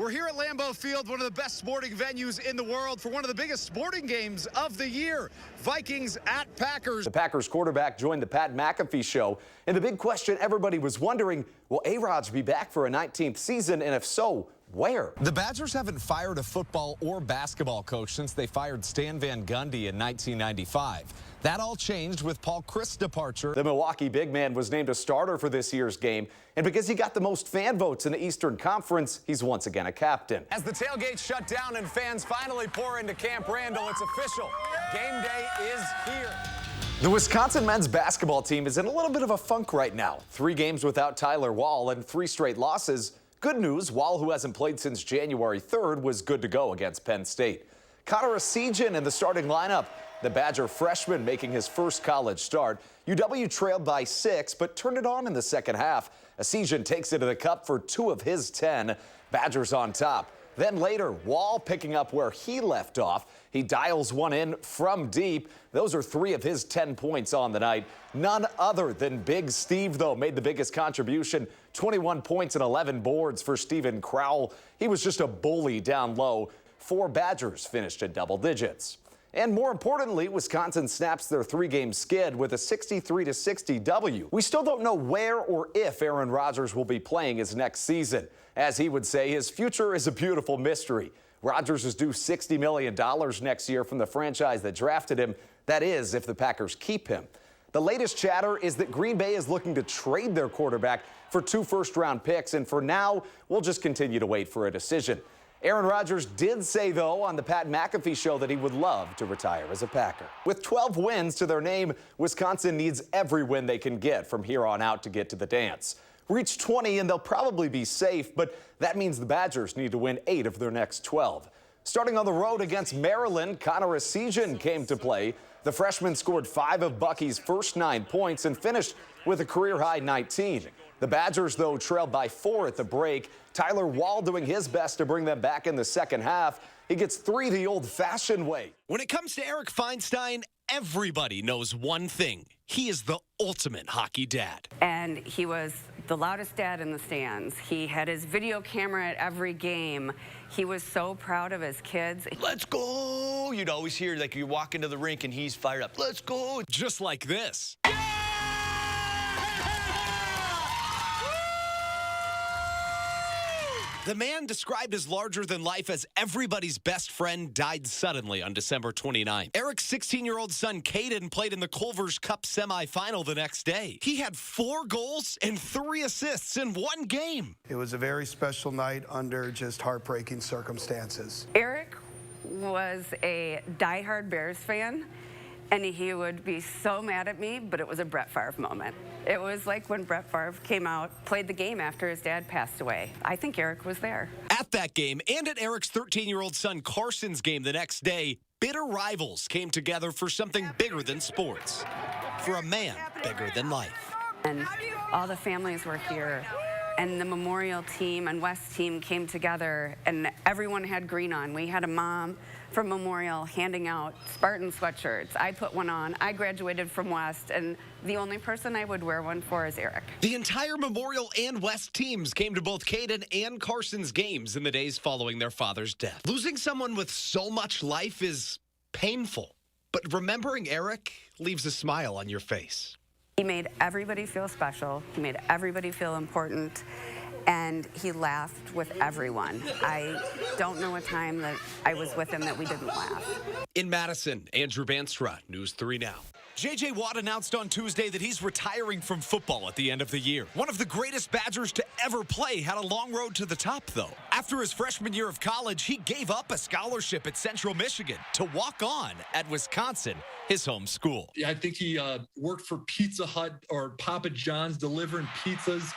We're here at Lambeau Field, one of the best sporting venues in the world, for one of the biggest sporting games of the year. Vikings at Packers. The Packers quarterback joined the Pat McAfee show, and the big question everybody was wondering, will A-Rod be back for a 19th season, and if so, where? The Badgers haven't fired a football or basketball coach since they fired Stan Van Gundy in 1995. That all changed with Paul Chryst's departure. The Milwaukee big man was named a starter for this year's game, and because he got the most fan votes in the Eastern Conference, he's once again a captain. As the tailgate shut down and fans finally pour into Camp Randall, it's official. Game day is here. The Wisconsin men's basketball team is in a little bit of a funk right now. 3 games without Tyler Wall and 3 straight losses. Good news, Wall, who hasn't played since January 3rd, was good to go against Penn State. Connor Esigian in the starting lineup. The Badger freshman making his first college start. UW trailed by 6, but turned it on in the second half. Esigian takes it to the cup for 2 of his 10. Badgers on top. Then later, Wall picking up where he left off. He dials one in from deep. Those are 3 of his 10 points on the night. None other than Big Steve, though, made the biggest contribution. 21 points and 11 boards for Steven Crowell. He was just a bully down low. 4 Badgers finished in double digits. And more importantly, Wisconsin snaps their 3-game skid with a 63-60 W. We still don't know where or if Aaron Rodgers will be playing his next season. As he would say, his future is a beautiful mystery. Rodgers is due $60 million next year from the franchise that drafted him. That is, if the Packers keep him. The latest chatter is that Green Bay is looking to trade their quarterback for 2 first-round picks, and for now, we'll just continue to wait for a decision. Aaron Rodgers did say, though, on the Pat McAfee show that he would love to retire as a Packer. With 12 wins to their name, Wisconsin needs every win they can get from here on out to get to the dance. Reach 20 and they'll probably be safe, but that means the Badgers need to win 8 of their next 12. Starting on the road against Maryland, Connor Esigian came to play. The freshman scored 5 of Bucky's first 9 points and finished with a career-high 19. The Badgers, though, trailed by 4 at the break. Tyler Wall doing his best to bring them back in the second half. He gets 3 the old-fashioned way. When it comes to Eric Feinstein, everybody knows one thing. He is the ultimate hockey dad. And he was the loudest dad in the stands. He had his video camera at every game. He was so proud of his kids. Let's go! You'd always hear, like, you walk into the rink and he's fired up. Let's go! Just like this. The man described as larger than life as everybody's best friend died suddenly on December 29th. Eric's 16-year-old son, Caden, played in the Culver's Cup semifinal the next day. He had 4 goals and 3 assists in 1 game. It was a very special night under just heartbreaking circumstances. Eric was a diehard Bears fan, and he would be so mad at me, but it was a Brett Favre moment. It was like when Brett Favre came out, played the game after his dad passed away. I think Eric was there. At that game, and at Eric's 13-year-old son Carson's game the next day, bitter rivals came together for something bigger than sports. For a man bigger than life. And all the families were here, and the Memorial team and West team came together, and everyone had green on. We had a mom from Memorial handing out Spartan sweatshirts. I put one on. I graduated from West, and the only person I would wear one for is Eric. The entire Memorial and West teams came to both Caden and Carson's games in the days following their father's death. Losing someone with so much life is painful, but remembering Eric leaves a smile on your face. He made everybody feel special. He made everybody feel important. And he laughed with everyone. I don't know a time that I was with him that we didn't laugh. In Madison, Andrew Bandstra, News 3 Now. J.J. Watt announced on Tuesday that he's retiring from football at the end of the year. One of the greatest Badgers to ever play had a long road to the top, though. After his freshman year of college, he gave up a scholarship at Central Michigan to walk on at Wisconsin, his home school. I think he worked for Pizza Hut or Papa John's delivering pizzas.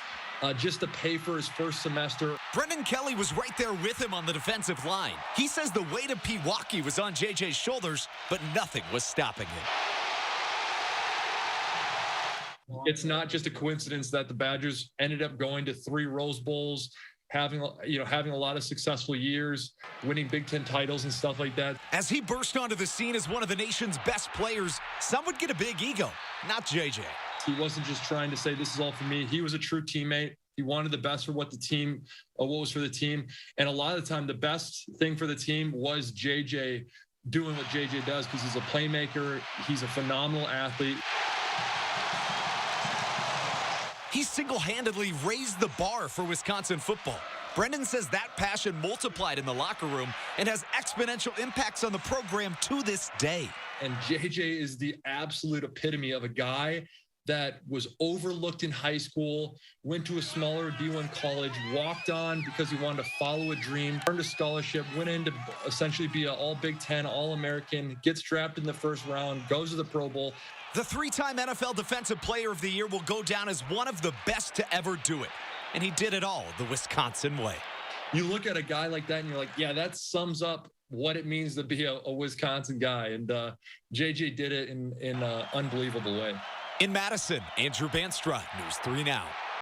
Just to pay for his first semester. Brendan Kelly was right there with him on the defensive line. He says the weight of Pewaukee was on JJ's shoulders, but nothing was stopping him. It's not just a coincidence that the Badgers ended up going to 3 Rose Bowls, having a lot of successful years, winning Big Ten titles and stuff like that. As he burst onto the scene as one of the nation's best players, some would get a big ego, not JJ. He wasn't just trying to say, this is all for me. He was a true teammate. He wanted the best for what was for the team. And a lot of the time, the best thing for the team was JJ doing what JJ does, because he's a playmaker. He's a phenomenal athlete. He single-handedly raised the bar for Wisconsin football. Brendan says that passion multiplied in the locker room and has exponential impacts on the program to this day. And JJ is the absolute epitome of a guy that was overlooked in high school, went to a smaller D1 college, walked on because he wanted to follow a dream, earned a scholarship, went in to essentially be an all Big Ten, All-American, gets drafted in the first round, goes to the Pro Bowl. The three-time NFL Defensive Player of the Year will go down as one of the best to ever do it. And he did it all the Wisconsin way. You look at a guy like that and you're like, yeah, that sums up what it means to be a Wisconsin guy. And JJ did it in an unbelievable way. In Madison, Andrew Bandstra, News 3 Now.